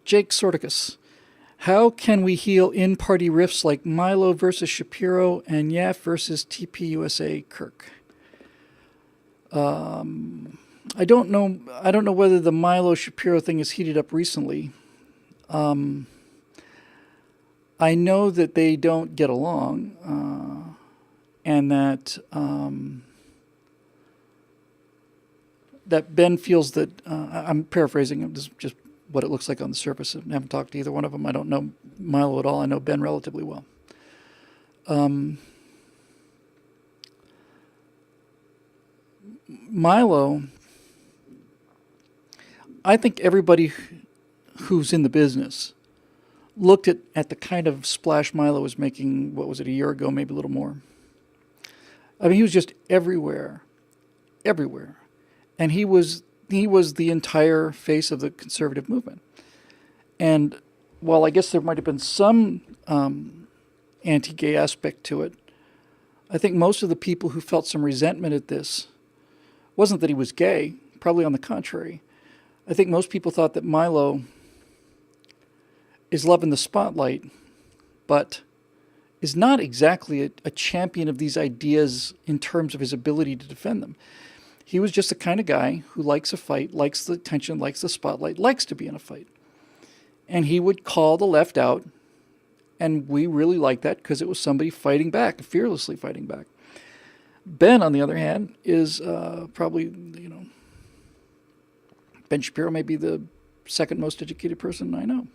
Jake Sorticus. How can we heal in-party riffs like Milo versus Shapiro and Yaf versus TPUSA Kirk? I don't know. I don't know whether the Milo Shapiro thing has heated up recently. I know that they don't get along, and that that Ben feels that I'm paraphrasing. This is just what it looks like on the surface. I haven't talked to either one of them. I don't know Milo at all. I know Ben relatively well. Milo, I think everybody who's in the business looked at the kind of splash Milo was making, what was it, a year ago, maybe a little more. I mean, he was just everywhere. And he was the entire face of the conservative movement. And while I guess there might have been some anti-gay aspect to it, I think most of the people who felt some resentment at this wasn't that he was gay, probably on the contrary. I think most people thought that Milo is loving the spotlight, but is not exactly a champion of these ideas in terms of his ability to defend them. He was just the kind of guy who likes a fight, likes the attention, likes the spotlight, likes to be in a fight. And he would call the left out, and we really liked that because it was somebody fighting back, fearlessly fighting back. Ben, on the other hand, is probably, Ben Shapiro may be the second most educated person I know.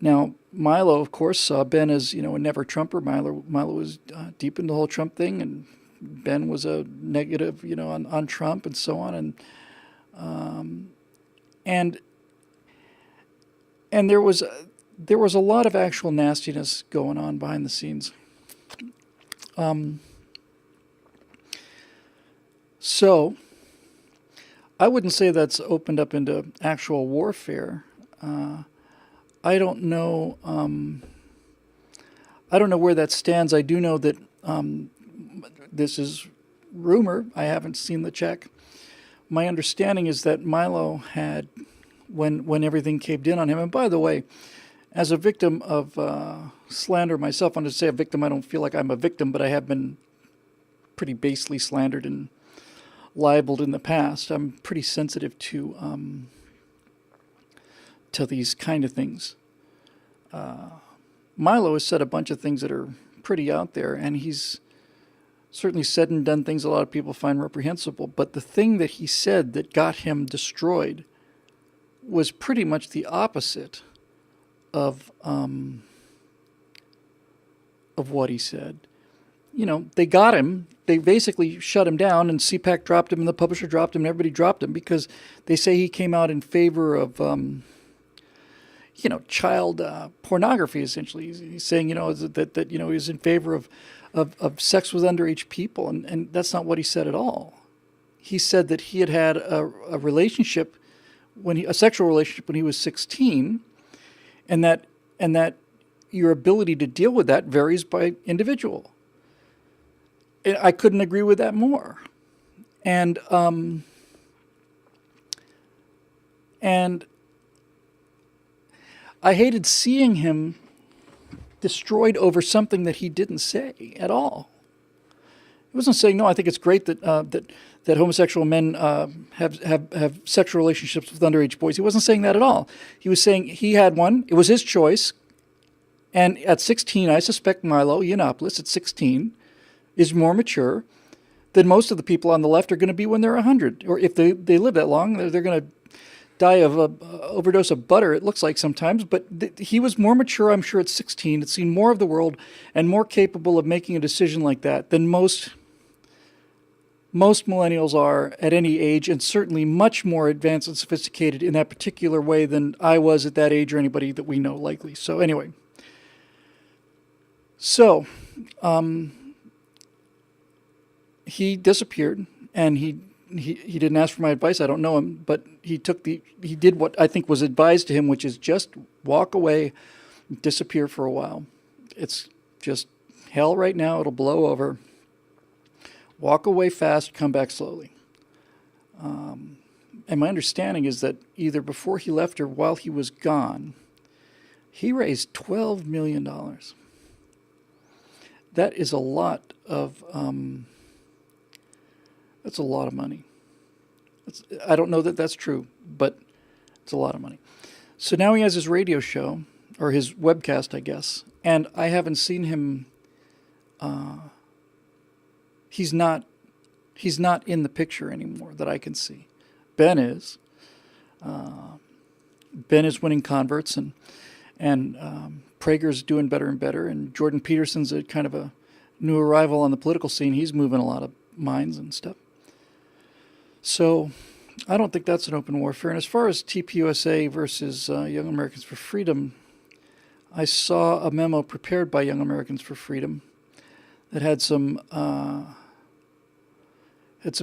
Now, Milo, of course, saw Ben as, a never Trumper. Milo was deep in the whole Trump thing, and Ben was a negative, on Trump and so on. And there was a lot of actual nastiness going on behind the scenes. So I wouldn't say that's opened up into actual warfare. I don't know. I don't know where that stands. I do know that this is rumor. I haven't seen the check. My understanding is that Milo had, when everything caved in on him. And by the way, as a victim of slander myself, I'm going to say a victim. I don't feel like I'm a victim, but I have been pretty basely slandered and libeled in the past. I'm pretty sensitive to these kind of things. Milo has said a bunch of things that are pretty out there, and he's certainly said and done things a lot of people find reprehensible. But the thing that he said that got him destroyed was pretty much the opposite of what he said. They got him. They basically shut him down, and CPAC dropped him, and the publisher dropped him, and everybody dropped him because they say he came out in favor of, child pornography. Essentially, he's saying, that he was in favor of sex with underage people, and that's not what he said at all. He said that he had a relationship a sexual relationship when he was 16, and that your ability to deal with that varies by individual. I couldn't agree with that more. And I hated seeing him destroyed over something that he didn't say at all. He wasn't saying, no, I think it's great that homosexual men have sexual relationships with underage boys. He wasn't saying that at all. He was saying he had one. It was his choice. And at 16, I suspect Milo Yiannopoulos at 16 is more mature than most of the people on the left are going to be when they're 100. Or if they live that long, they're going to die of an overdose of butter, it looks like sometimes. But he was more mature, I'm sure, at 16. Had seen more of the world and more capable of making a decision like that than most millennials are at any age, and certainly much more advanced and sophisticated in that particular way than I was at that age or anybody that we know likely. So anyway. So, he disappeared, and he didn't ask for my advice. I don't know him, but he did what I think was advised to him, which is just walk away, disappear for a while. It's just hell right now. It'll blow over. Walk away fast, come back slowly. And my understanding is that either before he left or while he was gone, he raised $12 million. That is a lot of, that's a lot of money. I don't know that that's true, but it's a lot of money. So now he has his radio show, or his webcast, I guess, and I haven't seen him. He's not in the picture anymore that I can see. Ben is. Ben is winning converts, and Prager's doing better and better, and Jordan Peterson's a kind of a new arrival on the political scene. He's moving a lot of minds and stuff. So I don't think that's an open warfare. And as far as TPUSA versus Young Americans for Freedom, I saw a memo prepared by Young Americans for Freedom that had some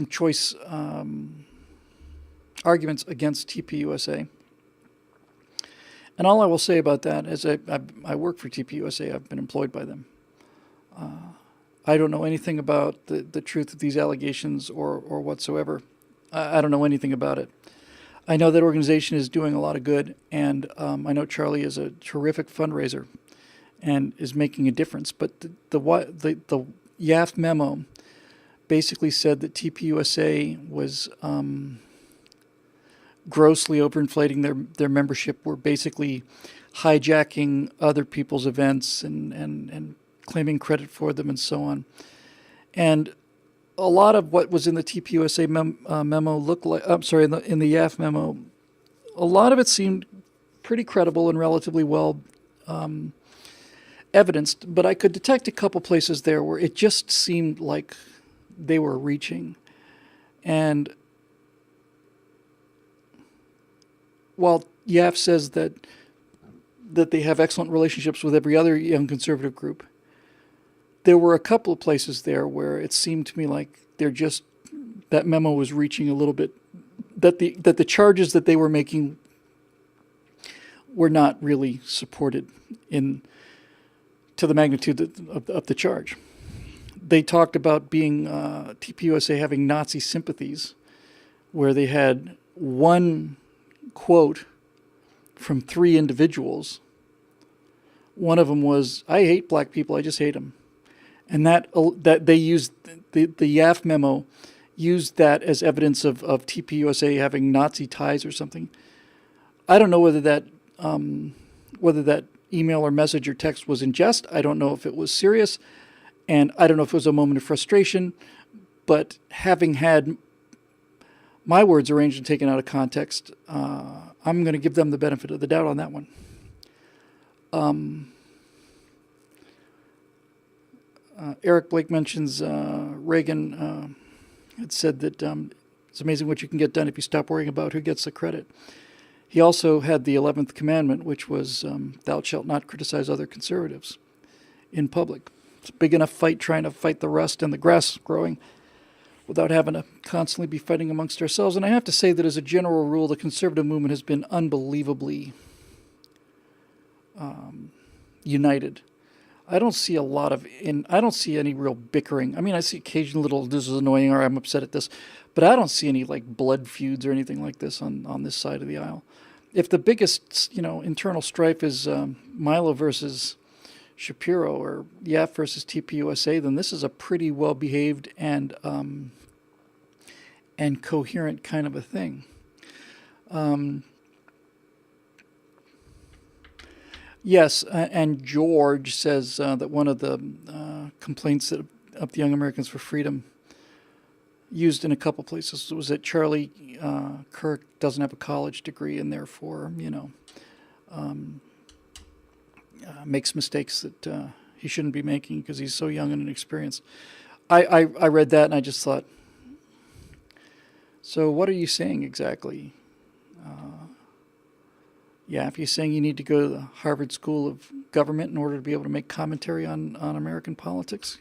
choice arguments against TPUSA. And all I will say about that is I work for TPUSA. I've been employed by them. I don't know anything about the truth of these allegations or whatsoever. I don't know anything about it. I know that organization is doing a lot of good, and I know Charlie is a terrific fundraiser and is making a difference. But the YAF memo basically said that TPUSA was grossly overinflating their membership, were basically hijacking other people's events and claiming credit for them and so on. And a lot of what was in the TPUSA memo looked like, in the YAF memo, a lot of it seemed pretty credible and relatively well evidenced, but I could detect a couple places there where it just seemed like they were reaching. And while YAF says that they have excellent relationships with every other young conservative group, there were a couple of places there where it seemed to me like that memo was reaching a little bit, that the charges that they were making were not really supported to the magnitude of the charge. They talked about being TPUSA having Nazi sympathies, where they had one quote from 3 individuals. One of them was, "I hate black people, I just hate them." And that they used, the YAF memo used that as evidence of TPUSA having Nazi ties or something. I don't know whether that email or message or text was in jest. I don't know if it was serious. And I don't know if it was a moment of frustration. But having had my words arranged and taken out of context, I'm going to give them the benefit of the doubt on that one. Eric Blake mentions Reagan had said that it's amazing what you can get done if you stop worrying about who gets the credit. He also had the 11th commandment, which was thou shalt not criticize other conservatives in public. It's a big enough fight trying to fight the rust and the grass growing without having to constantly be fighting amongst ourselves. And I have to say that as a general rule, the conservative movement has been unbelievably united. I don't see I don't see any real bickering. I mean, I see occasional little, this is annoying, or I'm upset at this, but I don't see any like blood feuds or anything like this on this side of the aisle. If the biggest, internal strife is Milo versus Shapiro or YAF versus TPUSA, then this is a pretty well-behaved and coherent kind of a thing. Yes, and George says that one of the complaints of the Young Americans for Freedom used in a couple places was that Charlie Kirk doesn't have a college degree and therefore, makes mistakes that he shouldn't be making because he's so young and inexperienced. I read that and I just thought, so what are you saying exactly? If you're saying you need to go to the Harvard School of Government in order to be able to make commentary on American politics,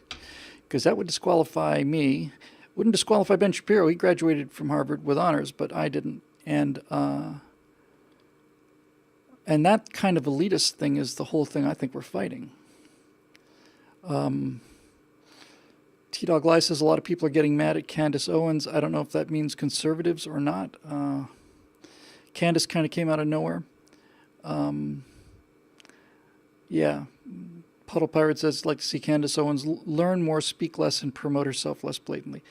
because that would disqualify me. Wouldn't disqualify Ben Shapiro. He graduated from Harvard with honors, but I didn't. And that kind of elitist thing is the whole thing I think we're fighting. T-Dog Lie says a lot of people are getting mad at Candace Owens. I don't know if that means conservatives or not. Candace kind of came out of nowhere. Yeah. Puddle Pirate says, like to see Candace Owens learn more, speak less, and promote herself less blatantly.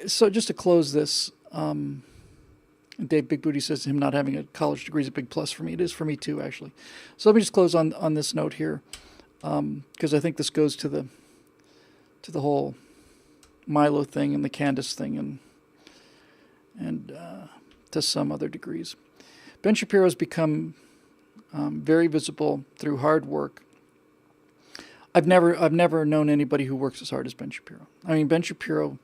So just to close this, Dave Big Booty says him not having a college degree is a big plus for me. It is for me too, actually. So let me just close on this note here, because I think this goes to the whole Milo thing and the Candace thing, and to some other degrees. Ben Shapiro has become very visible through hard work. I've never known anybody who works as hard as Ben Shapiro. I mean, Ben Shapiro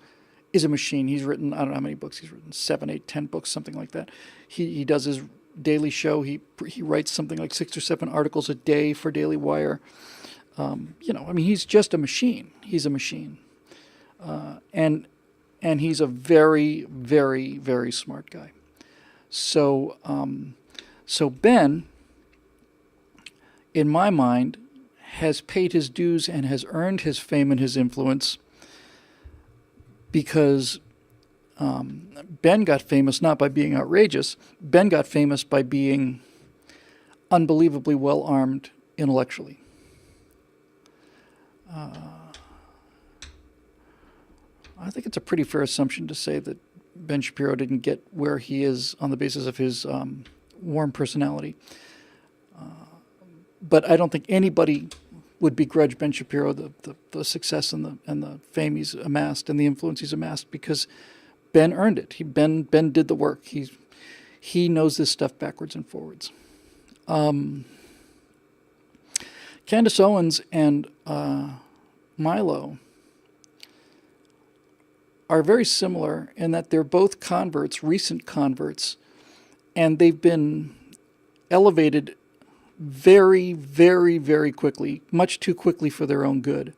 is a machine. He's written, I don't know how many books he's written, 7, 8, 10 books, something like that. He does his daily show. He writes something like 6 or 7 articles a day for Daily Wire. I mean, he's just a machine. He's a machine. And he's a very, very, very smart guy. So Ben, in my mind, has paid his dues and has earned his fame and his influence because Ben got famous not by being outrageous. Ben got famous by being unbelievably well-armed intellectually. I think it's a pretty fair assumption to say that Ben Shapiro didn't get where he is on the basis of his warm personality. But I don't think anybody would begrudge Ben Shapiro the success and the fame he's amassed and the influence he's amassed, because Ben earned it. Ben did the work. He knows this stuff backwards and forwards. Candace Owens and Milo are very similar in that they're both converts, recent converts, and they've been elevated very, very, very quickly, much too quickly for their own good.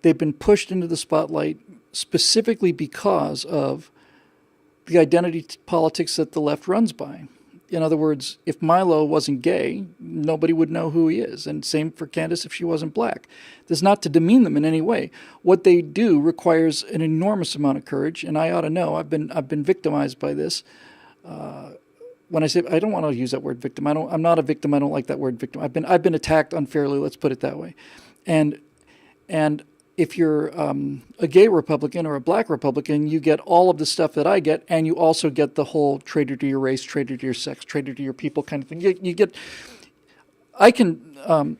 They've been pushed into the spotlight specifically because of the identity politics that the left runs by. In other words, if Milo wasn't gay, nobody would know who he is. And same for Candace if she wasn't black. This is not to demean them in any way. What they do requires an enormous amount of courage, and I ought to know. I've been victimized by this. When I say, I don't want to use that word victim. I'm not a victim. I don't like that word victim. I've been attacked unfairly. Let's put it that way. And if you're a gay Republican or a black Republican, you get all of the stuff that I get, and you also get the whole traitor to your race, traitor to your sex, traitor to your people kind of thing. You get. I can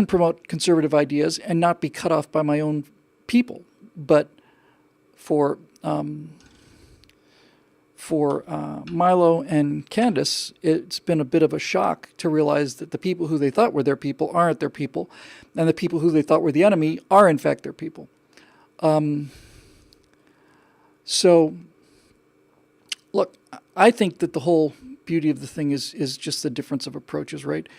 promote conservative ideas and not be cut off by my own people, but for Milo and Candace, it's been a bit of a shock to realize that the people who they thought were their people aren't their people, and the people who they thought were the enemy are in fact their people. So, look, I think that the whole beauty of the thing is just the difference of approaches, right?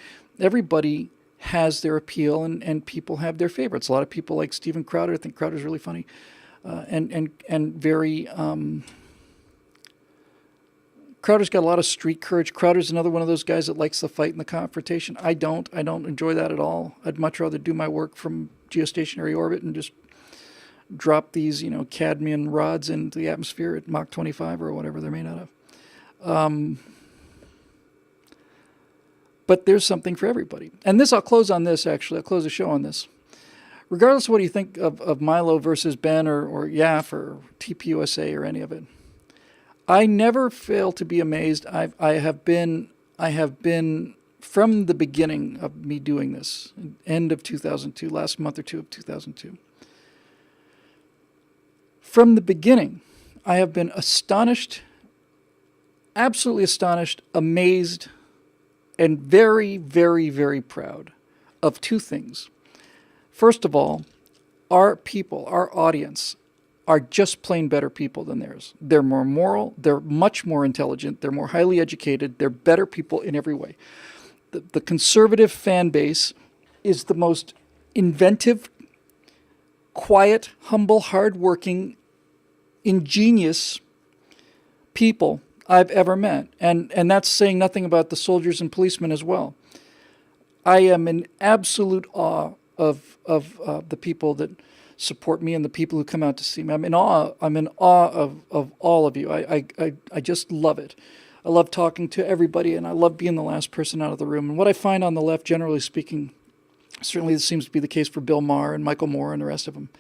Everybody has their appeal, and people have their favorites. A lot of people like Steven Crowder. I think Crowder's really funny, and very. Crowder's got a lot of street courage. Crowder's another one of those guys that likes the fight and the confrontation. I don't enjoy that at all. I'd much rather do my work from geostationary orbit and just drop these, cadmium rods into the atmosphere at Mach 25 or whatever they're made out of. But there's something for everybody. And this, I'll close on this, actually. I'll close the show on this. Regardless of what you think of Milo versus Ben or YAF or TPUSA or any of it, I never fail to be amazed. I have been from the beginning of me doing this, end of 2002, last month or two of 2002. From the beginning, I have been astonished, absolutely astonished, amazed, and very, very, very proud of two things. First of all, our people, our audience, are just plain better people than theirs. They're more moral, they're much more intelligent, they're more highly educated, they're better people in every way. The conservative fan base is the most inventive, quiet, humble, hardworking, ingenious people I've ever met. And that's saying nothing about the soldiers and policemen as well. I am in absolute awe of the people that support me and the people who come out to see me. I'm in awe. I'm in awe of all of you. I just love it. I love talking to everybody, and I love being the last person out of the room. And what I find on the left, generally speaking, certainly this seems to be the case for Bill Maher and Michael Moore and the rest of them.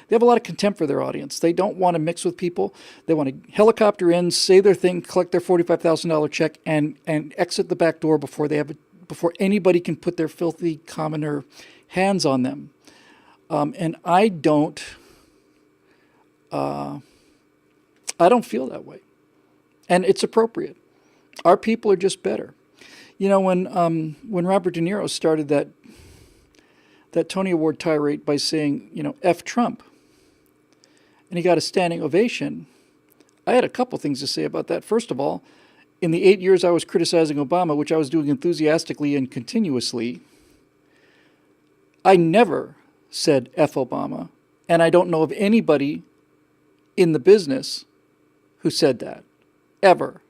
They have a lot of contempt for their audience. They don't want to mix with people. They want to helicopter in, say their thing, collect their $45,000 check, and exit the back door before anybody can put their filthy commoner hands on them. And I don't feel that way. And it's appropriate. Our people are just better. You know, when Robert De Niro started that Tony Award tirade by saying, you know, F Trump, and he got a standing ovation, I had a couple things to say about that. First of all, in the 8 years I was criticizing Obama, which I was doing enthusiastically and continuously, I never said F Obama, and I don't know of anybody in the business who said that, ever.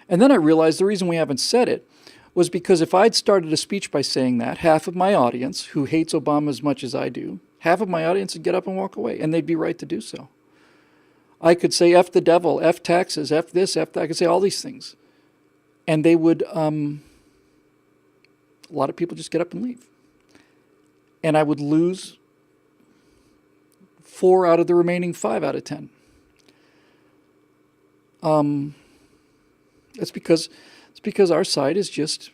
And then I realized the reason we haven't said it was because if I'd started a speech by saying that, half of my audience, who hates Obama as much as I do, half of my audience would get up and walk away, and they'd be right to do so. I could say F the devil, F taxes, F this, F that. I could say all these things. And they would, a lot of people just get up and leave. And I would lose 4 out of the remaining 5 out of 10. It's because our side is just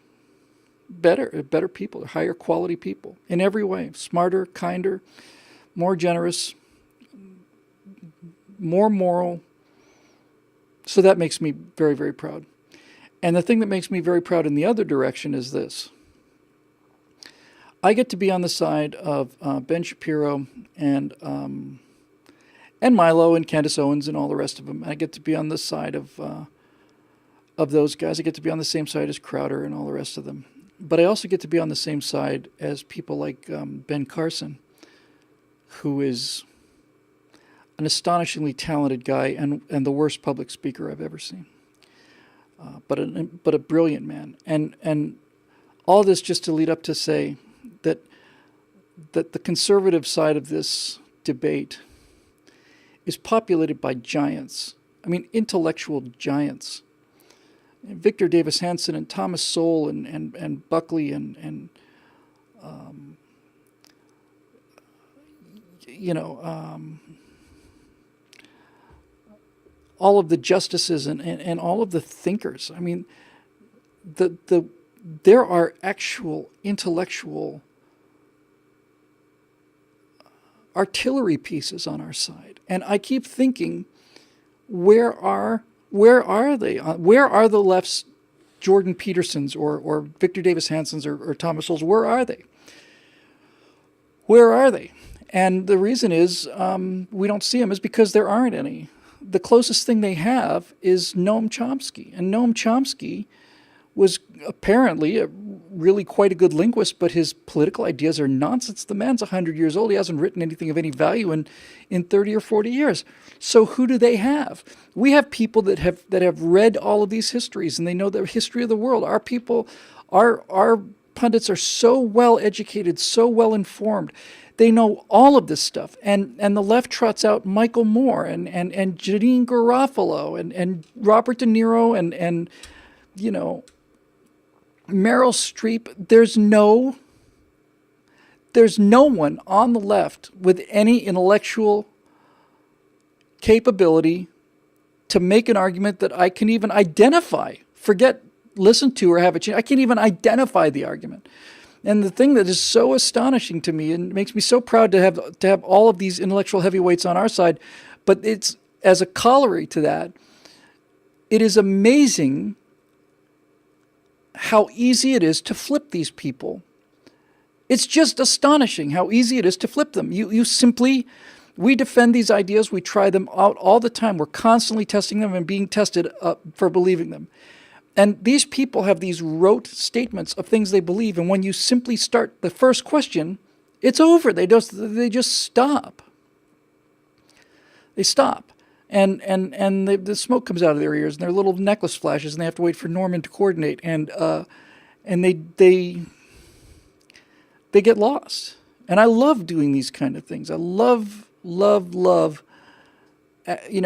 better people, higher quality people in every way, smarter, kinder, more generous, more moral. So that makes me very, very proud. And the thing that makes me very proud in the other direction is this. I get to be on the side of Ben Shapiro and Milo and Candace Owens and all the rest of them. I get to be on the side of those guys. I get to be on the same side as Crowder and all the rest of them. But I also get to be on the same side as people like Ben Carson, who is an astonishingly talented guy and the worst public speaker I've ever seen. But a brilliant man. And all this just to lead up to say that the conservative side of this debate is populated by giants. I mean, intellectual giants. Victor Davis Hanson and Thomas Sowell and Buckley and all of the justices and all of the thinkers. I mean, there are actual intellectual artillery pieces on our side. And I keep thinking, where are they? Where are the left's Jordan Petersons or Victor Davis Hansons or Thomas Sowells? Where are they? Where are they? And the reason is we don't see them is because there aren't any. The closest thing they have is Noam Chomsky. And Noam Chomsky was apparently really quite a good linguist, but his political ideas are nonsense. The man's 100 years old. He hasn't written anything of any value in 30 or 40 years. So who do they have? We have people that have read all of these histories, and they know the history of the world. Our people, our pundits are so well educated, so well informed. They know all of this stuff. And the left trots out Michael Moore and Janine Garofalo and Robert De Niro and Meryl Streep. There's no one on the left with any intellectual capability to make an argument that I can even identify. Forget listen to or have a chance. I can't even identify the argument. And the thing that is so astonishing to me and makes me so proud to have all of these intellectual heavyweights on our side, but it's as a corollary to that, it is amazing how easy it is to flip these people. It's just astonishing how easy it is to flip them. We defend these ideas. We try them out all the time. We're constantly testing them and being tested for believing them. And these people have these rote statements of things they believe. And when you simply start the first question, it's over. They just stop. They stop. And the smoke comes out of their ears, and their little necklace flashes, and they have to wait for Norman to coordinate, and they get lost. And I love doing these kind of things. I love,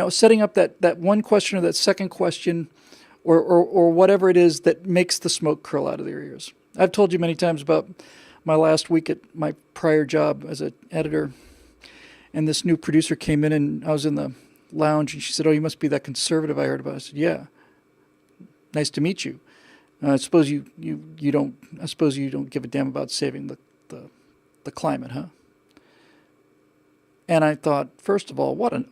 setting up that one question or that second question or whatever it is that makes the smoke curl out of their ears. I've told you many times about my last week at my prior job as an editor, and this new producer came in, and I was in the lounge, and she said, "Oh, you must be that conservative I heard about." I said, "Yeah, nice to meet you. I suppose you don't. I suppose you don't give a damn about saving the climate, huh?" And I thought, first of all, what a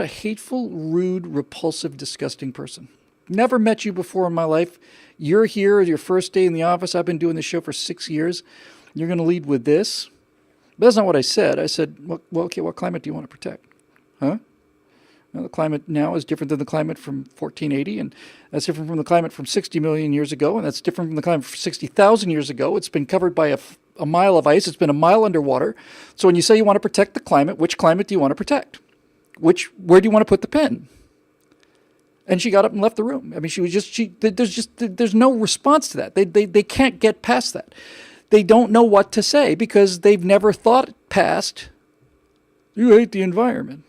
hateful, rude, repulsive, disgusting person. Never met you before in my life. You're here, your first day in the office. I've been doing this show for 6 years. You're going to lead with this? But that's not what I said. I said, well, okay, what climate do you want to protect? Huh? Well, the climate now is different than the climate from 1480, and that's different from the climate from 60 million years ago, and that's different from the climate from 60,000 years ago. It's been covered by a mile of ice. It's been a mile underwater. So when you say you want to protect the climate, which climate do you want to protect? Where do you want to put the pin? And she got up and left the room. I mean, there's no response to that. They can't get past that. They don't know what to say because they've never thought past, you hate the environment.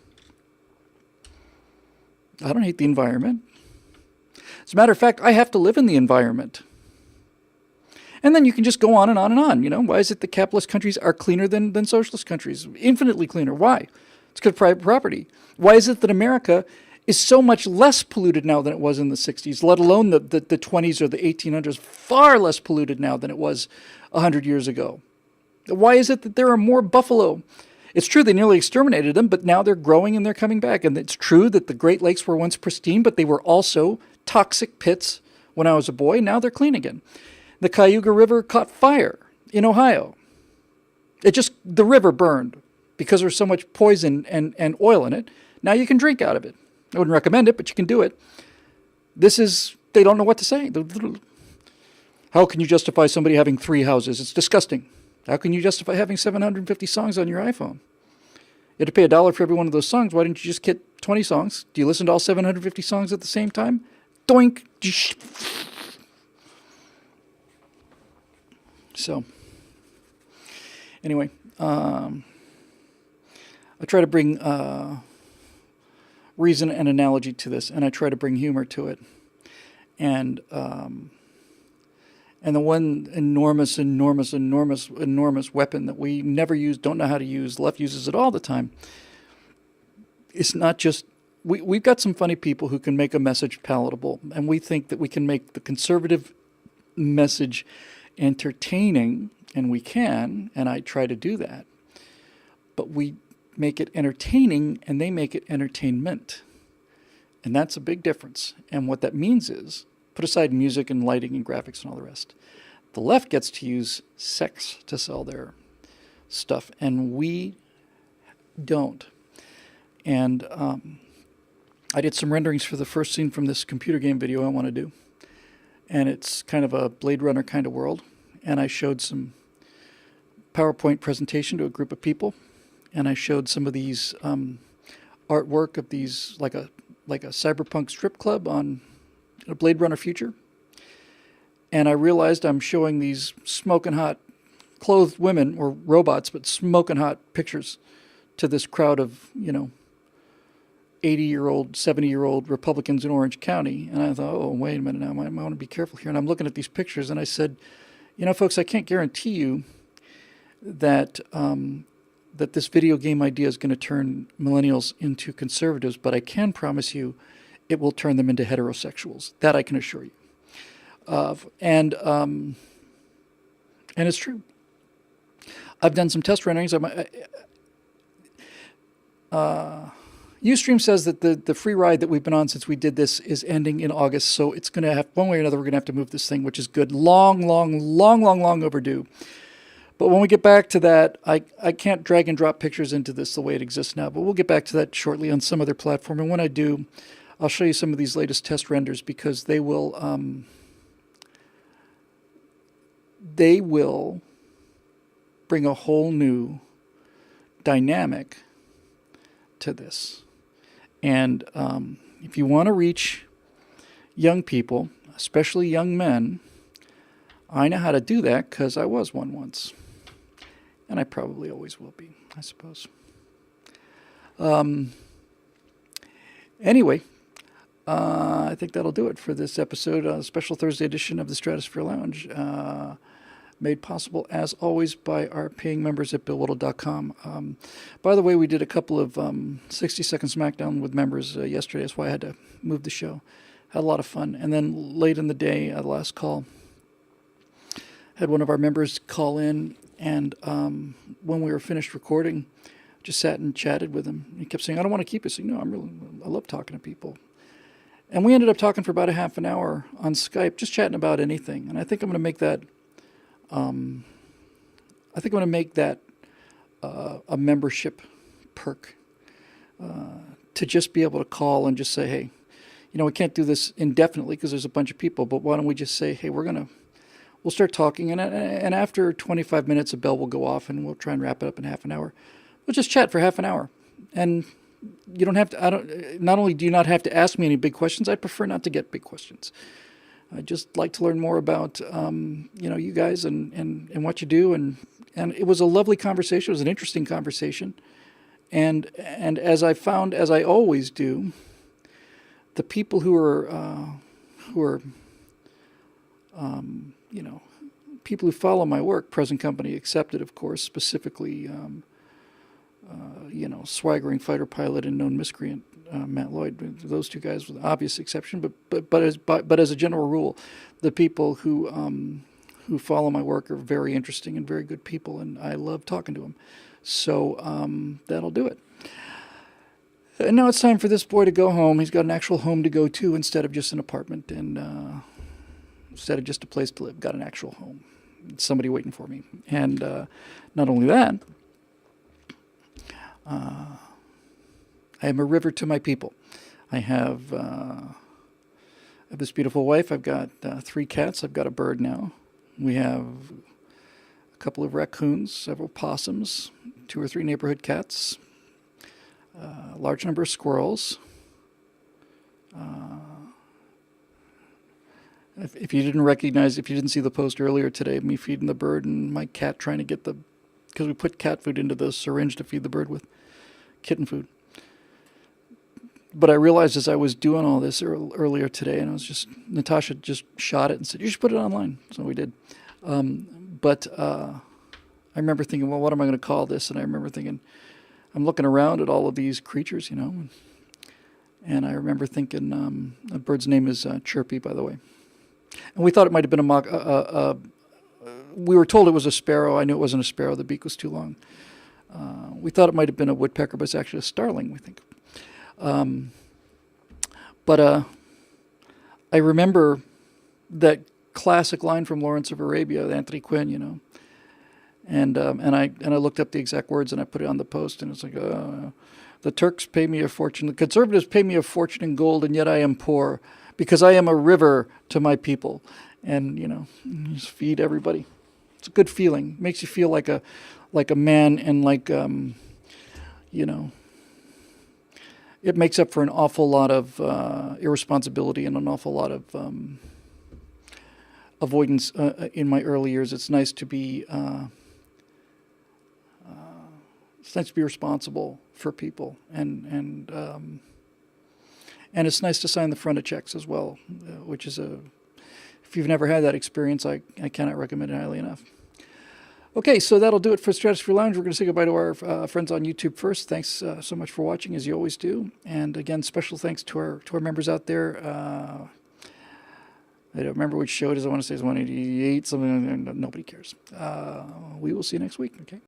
I don't hate the environment. As a matter of fact, I have to live in the environment. And then you can just go on and on and on. Why is it that capitalist countries are cleaner than socialist countries? Infinitely cleaner. Why? It's because of private property. Why is it that America is so much less polluted now than it was in the 60s, let alone the 20s or the 1800s, far less polluted now than it was 100 years ago? Why is it that there are more buffalo? It's true they nearly exterminated them, but now they're growing and they're coming back. And it's true that the Great Lakes were once pristine, but they were also toxic pits when I was a boy. Now they're clean again. The Cayuga River caught fire in Ohio. The river burned because there was so much poison and oil in it. Now you can drink out of it. I wouldn't recommend it, but you can do it. They don't know what to say. How can you justify somebody having 3 houses? It's disgusting. How can you justify having 750 songs on your iPhone? You had to pay $1 for every one of those songs. Why didn't you just get 20 songs? Do you listen to all 750 songs at the same time? Doink. So, anyway, I try to bring reason and analogy to this, and I try to bring humor to it. And the one enormous weapon that we never use, don't know how to use, the left uses it all the time. It's not just, we've got some funny people who can make a message palatable, and we think that we can make the conservative message entertaining, and we can, and I try to do that. But we make it entertaining, and they make it entertainment. And that's a big difference. And what that means is, put aside music and lighting and graphics and all the rest, the left gets to use sex to sell their stuff, and we don't. And I did some renderings for the first scene from this computer game video I want to do. And it's kind of a Blade Runner kind of world. And I showed some PowerPoint presentation to a group of people. And I showed some of these artwork of these, like a cyberpunk strip club on a Blade Runner future. And I realized I'm showing these smoking hot clothed women, or robots, but smoking hot pictures to this crowd of, 80-year-old, 70-year-old Republicans in Orange County. And I thought, oh, wait a minute now, I want to be careful here. And I'm looking at these pictures, and I said, folks, I can't guarantee you that that this video game idea is going to turn millennials into conservatives, but I can promise you it will turn them into heterosexuals. That I can assure you. And it's true. I've done some test renderings. Ustream says that the free ride that we've been on since we did this is ending in August, so it's going to have, one way or another, we're going to have to move this thing, which is good. Long overdue. But when we get back to that, I can't drag and drop pictures into this the way it exists now, but we'll get back to that shortly on some other platform. And when I do, I'll show you some of these latest test renders, because they will bring a whole new dynamic to this. And if you want to reach young people, especially young men, I know how to do that because I was one once. And I probably always will be, I suppose. Anyway, I think that'll do it for this episode, special Thursday edition of the Stratosphere Lounge, made possible, as always, by our paying members at BillWhittle.com. By the way, we did a couple of 60-second SmackDown with members yesterday. That's why I had to move the show. Had a lot of fun. And then late in the day, the last call, had one of our members call in, and when we were finished recording, just sat and chatted with him. He kept saying, "I don't want to keep it." So, no, I love talking to people. And we ended up talking for about a half an hour on Skype, just chatting about anything. And I think I'm going to make that a membership perk, to just be able to call and just say, "Hey, we can't do this indefinitely because there's a bunch of people, but why don't we just say, hey, we'll start talking, and after 25 minutes, a bell will go off, and we'll try and wrap it up in half an hour. We'll just chat for half an hour, and you don't have to. Not only do you not have to ask me any big questions, I prefer not to get big questions. I just like to learn more about you guys and what you do, and it was a lovely conversation. It was an interesting conversation, and as I found, as I always do, the people who are people who follow my work, present company accepted, of course, specifically, swaggering fighter pilot and known miscreant Matt Lloyd. Those two guys with obvious exception, but as a general rule, the people who follow my work are very interesting and very good people, and I love talking to them. So that'll do it. And now it's time for this boy to go home. He's got an actual home to go to instead of just an apartment, and instead of just a place to live, got an actual home. Somebody waiting for me. And not only that, I am a river to my people. I have this beautiful wife. I've got 3 cats. I've got a bird now. We have a couple of raccoons, several possums, 2 or 3 neighborhood cats, a large number of squirrels. If you didn't see the post earlier today of me feeding the bird and my cat trying to get because we put cat food into the syringe to feed the bird with kitten food. But I realized as I was doing all this earlier today, and Natasha just shot it and said, "You should put it online." So we did. But I remember thinking, well, what am I going to call this? And I remember thinking, I'm looking around at all of these creatures, and I remember thinking, the bird's name is Chirpy, by the way. And we thought it might have been we were told it was a sparrow. I knew it wasn't a sparrow. The beak was too long. We thought it might have been a woodpecker, but it's actually a starling, we think. But I remember that classic line from Lawrence of Arabia, Anthony Quinn, and I looked up the exact words and I put it on the post, and it's like, the Turks pay me a fortune, the conservatives pay me a fortune in gold, and yet I am poor because I am a river to my people, and just feed everybody. It's a good feeling. It makes you feel like a man, and it makes up for an awful lot of irresponsibility and an awful lot of avoidance in my early years. It's nice to be responsible for people, and it's nice to sign the front of checks as well, which is if you've never had that experience, I cannot recommend it highly enough. Okay, so that'll do it for Stratosphere Lounge. We're going to say goodbye to our friends on YouTube first. Thanks so much for watching, as you always do. And again, special thanks to our members out there. I don't remember which show it is. I want to say it's 188, something. Nobody cares. We will see you next week, okay?